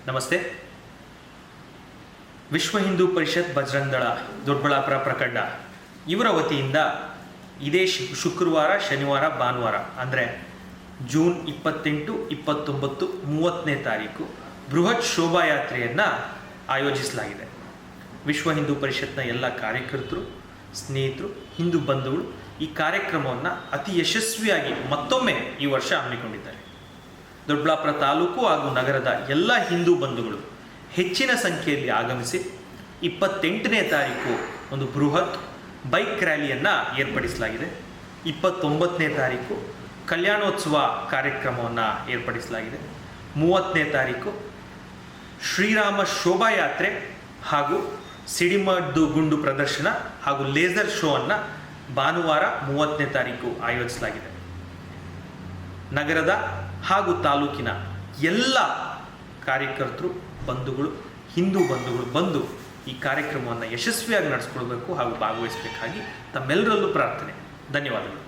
ನಮಸ್ತೆ. ವಿಶ್ವ ಹಿಂದೂ ಪರಿಷತ್ ಬಜರಂಗ ದಳ ದೊಡ್ಡಬಳ್ಳಾಪುರ ಪ್ರಖಂಡ ಇವರ ವತಿಯಿಂದ ಇದೇ ಶುಕ್ರವಾರ, ಶನಿವಾರ, ಭಾನುವಾರ ಅಂದರೆ ಜೂನ್ 28, 29, 30ನೇ ತಾರೀಕು ಬೃಹತ್ ಶೋಭಾಯಾತ್ರೆಯನ್ನು ಆಯೋಜಿಸಲಾಗಿದೆ. ವಿಶ್ವ ಹಿಂದೂ ಪರಿಷತ್ನ ಎಲ್ಲ ಕಾರ್ಯಕರ್ತರು, ಸ್ನೇಹಿತರು, ಹಿಂದೂ ಬಂಧುಗಳು ಈ ಕಾರ್ಯಕ್ರಮವನ್ನು ಅತಿ ಯಶಸ್ವಿಯಾಗಿ ಮತ್ತೊಮ್ಮೆ ಈ ವರ್ಷ ಹಮ್ಮಿಕೊಂಡಿದ್ದಾರೆ. ದೊಡ್ಡಬಳ್ಳಾಪುರ ತಾಲೂಕು ಹಾಗೂ ನಗರದ ಎಲ್ಲ ಹಿಂದೂ ಬಂಧುಗಳು ಹೆಚ್ಚಿನ ಸಂಖ್ಯೆಯಲ್ಲಿ ಆಗಮಿಸಿ 28ನೇ ತಾರೀಕು ಒಂದು ಬೃಹತ್ ಬೈಕ್ ರ್ಯಾಲಿಯನ್ನು ಏರ್ಪಡಿಸಲಾಗಿದೆ. 29ನೇ ತಾರೀಕು ಕಲ್ಯಾಣೋತ್ಸವ ಕಾರ್ಯಕ್ರಮವನ್ನು ಏರ್ಪಡಿಸಲಾಗಿದೆ. 30ನೇ ತಾರೀಕು ಶ್ರೀರಾಮ ಶೋಭಾಯಾತ್ರೆ ಹಾಗೂ ಸಿಡಿಮದ್ದು ಗುಂಡು ಪ್ರದರ್ಶನ ಹಾಗೂ ಲೇಸರ್ ಶೋ ಅನ್ನು ಭಾನುವಾರ 30ನೇ ತಾರೀಕು ಆಯೋಜಿಸಲಾಗಿದೆ. ನಗರದ ಹಾಗೂ ತಾಲೂಕಿನ ಎಲ್ಲ ಕಾರ್ಯಕರ್ತರು, ಬಂಧುಗಳು, ಹಿಂದೂ ಬಂಧುಗಳು ಬಂದು ಈ ಕಾರ್ಯಕ್ರಮವನ್ನು ಯಶಸ್ವಿಯಾಗಿ ನಡೆಸ್ಕೊಳ್ಬೇಕು ಹಾಗೂ ಭಾಗವಹಿಸಬೇಕಾಗಿ ತಮ್ಮೆಲ್ಲರಲ್ಲೂ ಪ್ರಾರ್ಥನೆ. ಧನ್ಯವಾದಗಳು.